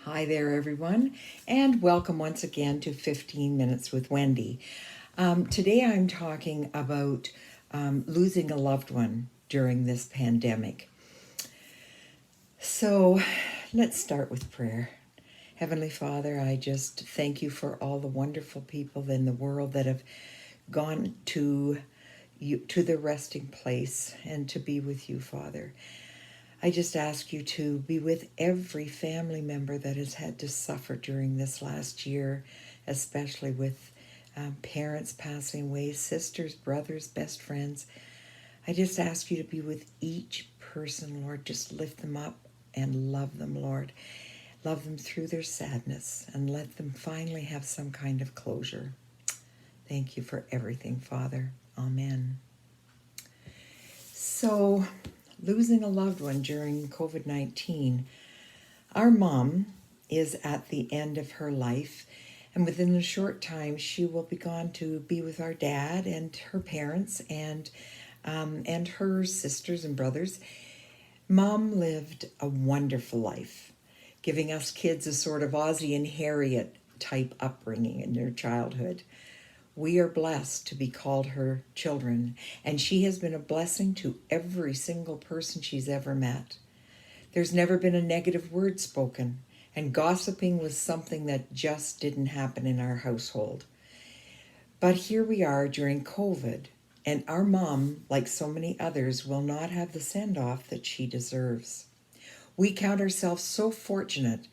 Hi there, everyone, and welcome once again to 15 Minutes with Wendy. Today I'm talking about losing a loved one during this pandemic. So let's start with prayer. Heavenly Father, I just thank you for all the wonderful people in the world that have gone to their resting place and to be with you, Father. I just ask you to be with every family member that has had to suffer during this last year, especially with parents passing away, sisters, brothers, best friends. I just ask you to be with each person, Lord. Just lift them up and love them, Lord. Love them through their sadness and let them finally have some kind of closure. Thank you for everything, Father. Amen. So, losing a loved one during COVID-19. Our mom is at the end of her life, and within a short time, she will be gone to be with our dad and her parents and her sisters and brothers. Mom lived a wonderful life, giving us kids a sort of Ozzie and Harriet type upbringing in their childhood. We are blessed to be called her children, and she has been a blessing to every single person she's ever met. There's never been a negative word spoken, and gossiping was something that just didn't happen in our household. But here we are during COVID, and our mom, like so many others, will not have the send off that she deserves. We count ourselves so fortunate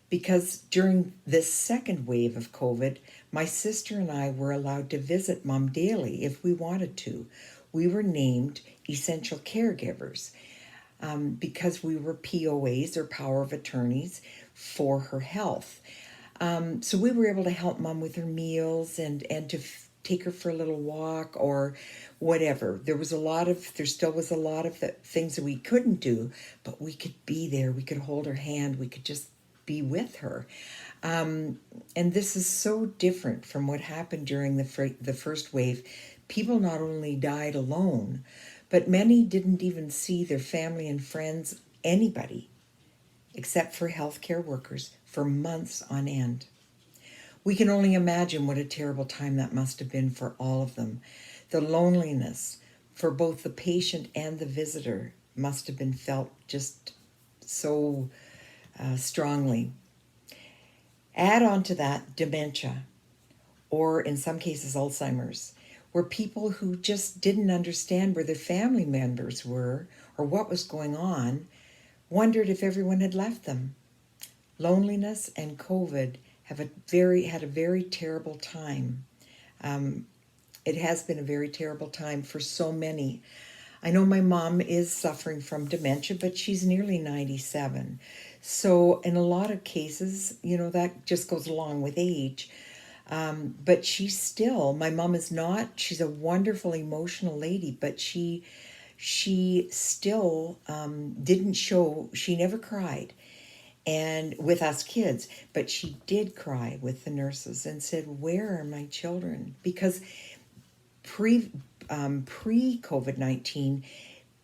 because during this second wave of COVID, my sister and I were allowed to visit Mom daily if we wanted to. We were named essential caregivers because we were POAs or power of attorneys for her health. So we were able to help Mom with her meals and to take her for a little walk or whatever. There still was a lot of the things that we couldn't do, but we could be there. We could hold her hand. We could just be with her. And this is so different from what happened during the first wave. People not only died alone, but many didn't even see their family and friends, anybody, except for healthcare workers, for months on end. We can only imagine what a terrible time that must have been for all of them. The loneliness for both the patient and the visitor must have been felt just so strongly. Add on to that dementia, or in some cases Alzheimer's, where people who just didn't understand where their family members were or what was going on wondered if everyone had left them. Loneliness and COVID had a very terrible time. It has been a very terrible time for so many. I know my mom is suffering from dementia, but she's nearly 97. So in a lot of cases, that just goes along with age. But my mom is not, she's a wonderful emotional lady, but she still didn't show, she never cried and with us kids, but she did cry with the nurses and said, "Where are my children?" Because pre COVID-19,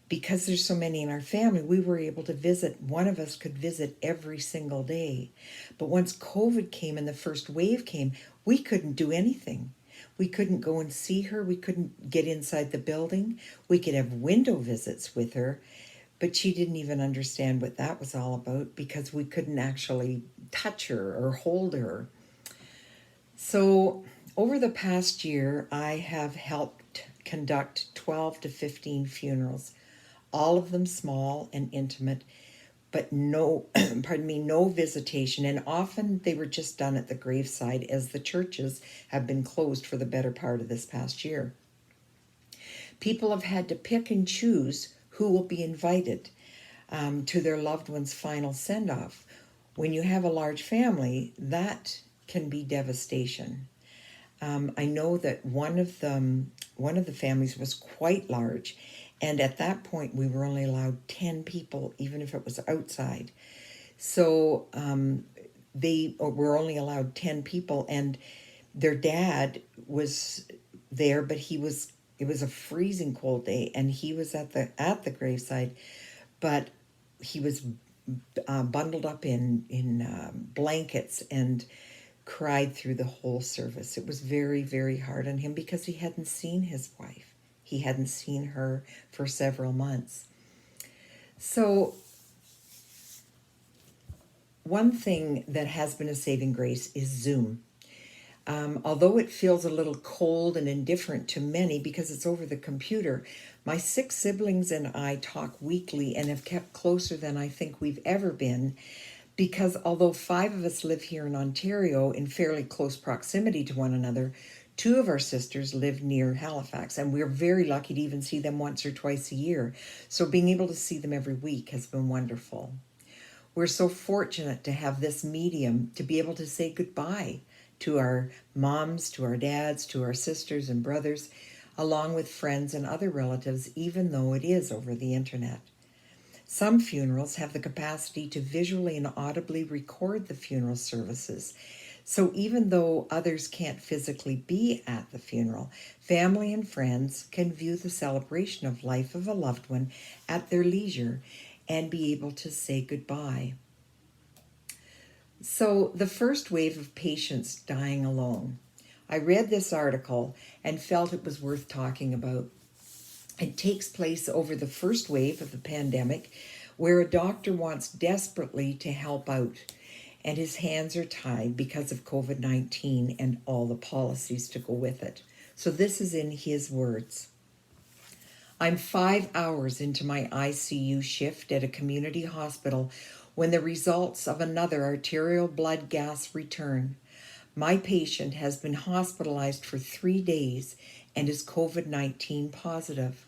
because there's so many in our family, we were able to visit. One of us could visit every single day. But once COVID came and the first wave came, we couldn't do anything. We couldn't go and see her. We couldn't get inside the building. We could have window visits with her, but she didn't even understand what that was all about because we couldn't actually touch her or hold her. So over the past year, I have helped conduct 12 to 15 funerals, all of them small and intimate, but no, no visitation. And often they were just done at the graveside as the churches have been closed for the better part of this past year. People have had to pick and choose who will be invited to their loved one's final send-off. When you have a large family, that can be devastation. I know that one of the families was quite large, and at that point we were only allowed 10 people, even if it was outside. So they were only allowed 10 people, and their dad was there, but it was a freezing cold day, and he was at the graveside, but he was bundled up in blankets and cried through the whole service. It was very, very hard on him because he hadn't seen his wife. He hadn't seen her for several months. So one thing that has been a saving grace is Zoom. Although it feels a little cold and indifferent to many because it's over the computer, my 6 siblings and I talk weekly and have kept closer than I think we've ever been, because although 5 of us live here in Ontario in fairly close proximity to one another, 2 of our sisters live near Halifax, and we're very lucky to even see them once or twice a year. So being able to see them every week has been wonderful. We're so fortunate to have this medium to be able to say goodbye to our moms, to our dads, to our sisters and brothers, along with friends and other relatives, even though it is over the internet. Some funerals have the capacity to visually and audibly record the funeral services. So even though others can't physically be at the funeral, family and friends can view the celebration of life of a loved one at their leisure and be able to say goodbye. So the first wave of patients dying alone. I read this article and felt it was worth talking about. It takes place over the first wave of the pandemic, where a doctor wants desperately to help out, and his hands are tied because of COVID-19 and all the policies to go with it. So this is in his words. I'm 5 hours into my ICU shift at a community hospital when the results of another arterial blood gas return. My patient has been hospitalized for 3 days and is COVID-19 positive.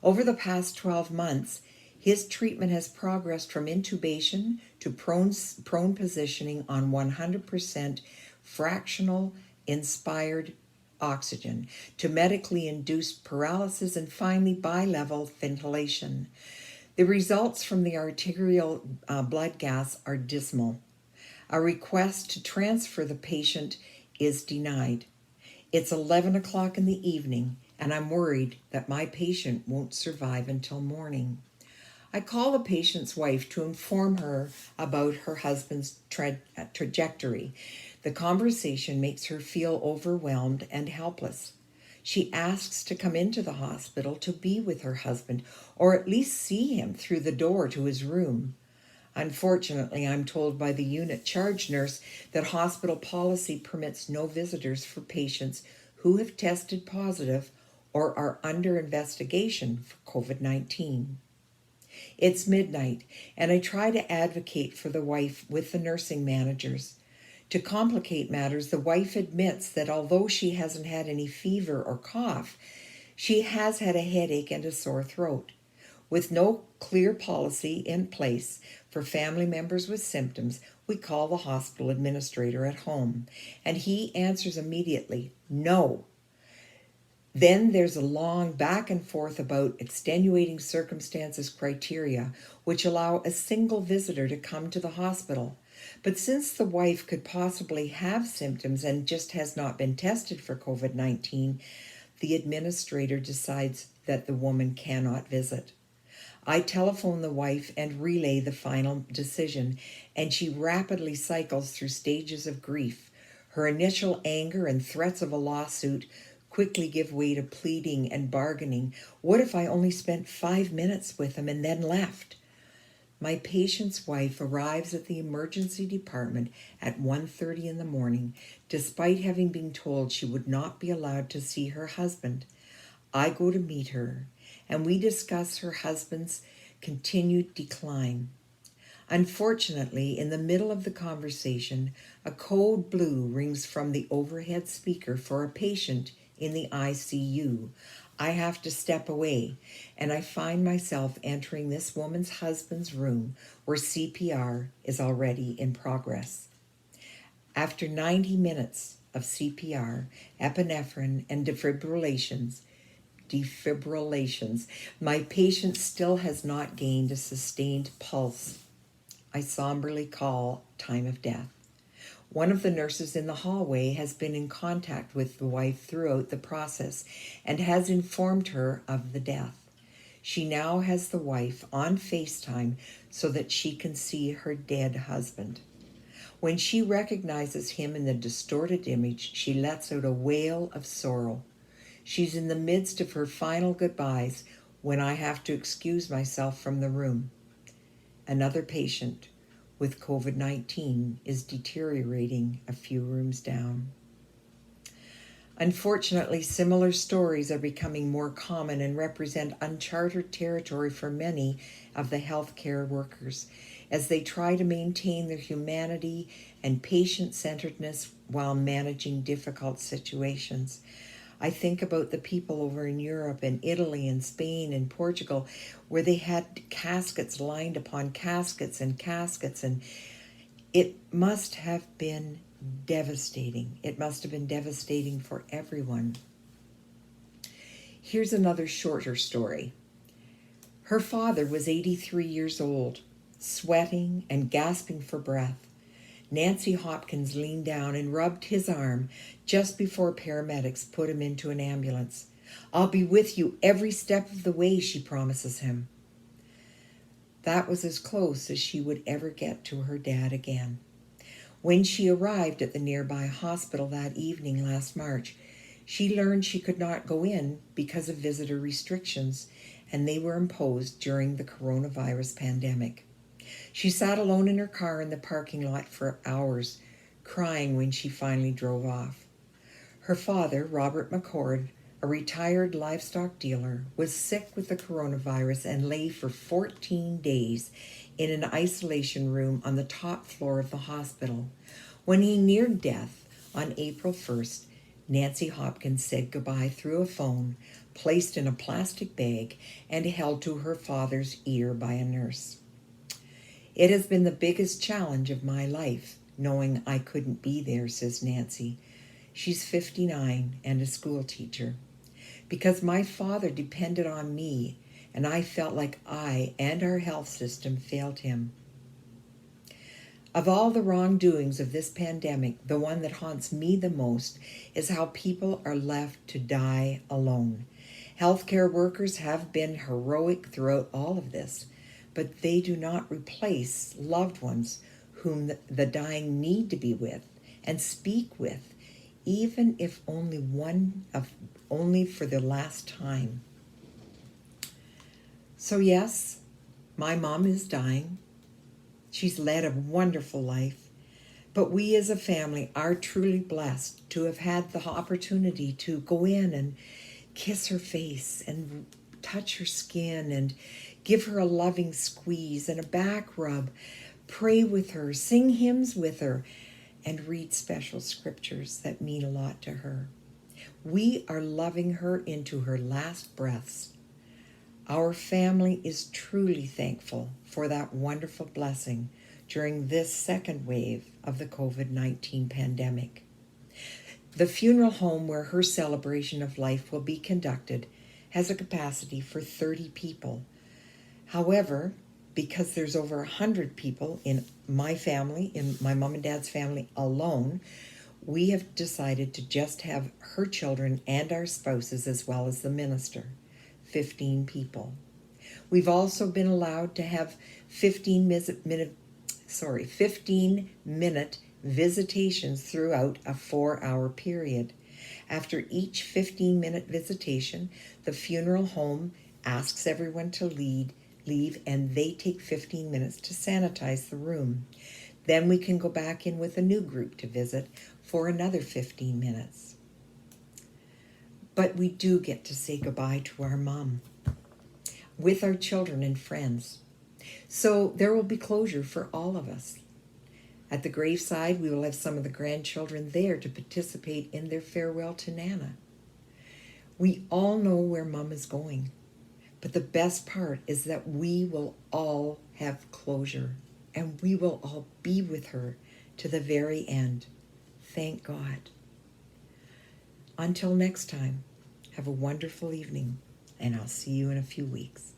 Over the past 12 months, his treatment has progressed from intubation to prone positioning on 100% fractional inspired oxygen, to medically induced paralysis, and finally bilevel ventilation. The results from the arterial blood gas are dismal. A request to transfer the patient is denied. It's 11 o'clock in the evening, and I'm worried that my patient won't survive until morning. I call the patient's wife to inform her about her husband's trajectory. The conversation makes her feel overwhelmed and helpless. She asks to come into the hospital to be with her husband, or at least see him through the door to his room. Unfortunately, I'm told by the unit charge nurse that hospital policy permits no visitors for patients who have tested positive or are under investigation for COVID-19. It's midnight, and I try to advocate for the wife with the nursing managers. To complicate matters, the wife admits that although she hasn't had any fever or cough, she has had a headache and a sore throat. With no clear policy in place for family members with symptoms, we call the hospital administrator at home, and he answers immediately, no. Then there's a long back and forth about extenuating circumstances criteria, which allow a single visitor to come to the hospital. But since the wife could possibly have symptoms and just has not been tested for COVID-19, the administrator decides that the woman cannot visit. I telephone the wife and relay the final decision, and she rapidly cycles through stages of grief. Her initial anger and threats of a lawsuit quickly give way to pleading and bargaining. What if I only spent 5 minutes with him and then left? My patient's wife arrives at the emergency department at 1:30 in the morning, despite having been told she would not be allowed to see her husband. I go to meet her, and we discuss her husband's continued decline. Unfortunately, in the middle of the conversation, a code blue rings from the overhead speaker for a patient in the ICU. I have to step away, and I find myself entering this woman's husband's room where CPR is already in progress. After 90 minutes of CPR, epinephrine, and defibrillations, my patient still has not gained a sustained pulse. I somberly call time of death. One of the nurses in the hallway has been in contact with the wife throughout the process and has informed her of the death. She now has the wife on FaceTime so that she can see her dead husband. When she recognizes him in the distorted image, she lets out a wail of sorrow. She's in the midst of her final goodbyes when I have to excuse myself from the room. Another patient with COVID-19 is deteriorating a few rooms down. Unfortunately, similar stories are becoming more common and represent uncharted territory for many of the healthcare workers as they try to maintain their humanity and patient-centeredness while managing difficult situations. I think about the people over in Europe and Italy and Spain and Portugal where they had caskets lined upon caskets, and it must have been devastating. It must have been devastating for everyone. Here's another shorter story. Her father was 83 years old, sweating and gasping for breath. Nancy Hopkins leaned down and rubbed his arm just before paramedics put him into an ambulance. "I'll be with you every step of the way," she promises him. That was as close as she would ever get to her dad again. When she arrived at the nearby hospital that evening last March, she learned she could not go in because of visitor restrictions, and they were imposed during the coronavirus pandemic. She sat alone in her car in the parking lot for hours, crying when she finally drove off. Her father, Robert McCord, a retired livestock dealer, was sick with the coronavirus and lay for 14 days in an isolation room on the top floor of the hospital. When he neared death on April 1st, Nancy Hopkins said goodbye through a phone, placed in a plastic bag, and held to her father's ear by a nurse. "It has been the biggest challenge of my life, knowing I couldn't be there," says Nancy. She's 59 and a school teacher. "Because my father depended on me, and I felt like I and our health system failed him." Of all the wrongdoings of this pandemic, the one that haunts me the most is how people are left to die alone. Healthcare workers have been heroic throughout all of this, but they do not replace loved ones whom the dying need to be with and speak with, even if only for the last time. So yes, my mom is dying. She's led a wonderful life, but we as a family are truly blessed to have had the opportunity to go in and kiss her face and touch her skin and give her a loving squeeze and a back rub, pray with her, sing hymns with her, and read special scriptures that mean a lot to her. We are loving her into her last breaths. Our family is truly thankful for that wonderful blessing during this second wave of the COVID-19 pandemic. The funeral home where her celebration of life will be conducted has a capacity for 30 people. However, because there's over 100 people in my family, in my mom and dad's family alone, we have decided to just have her children and our spouses as well as the minister, 15 people. We've also been allowed to have 15-minute visitations throughout a 4-hour period. After each 15-minute visitation, the funeral home asks everyone to leave, and they take 15 minutes to sanitize the room. Then we can go back in with a new group to visit for another 15 minutes. But we do get to say goodbye to our mom with our children and friends. So there will be closure for all of us. At the graveside, we will have some of the grandchildren there to participate in their farewell to Nana. We all know where Mom is going, but the best part is that we will all have closure, and we will all be with her to the very end. Thank God. Until next time, have a wonderful evening, and I'll see you in a few weeks.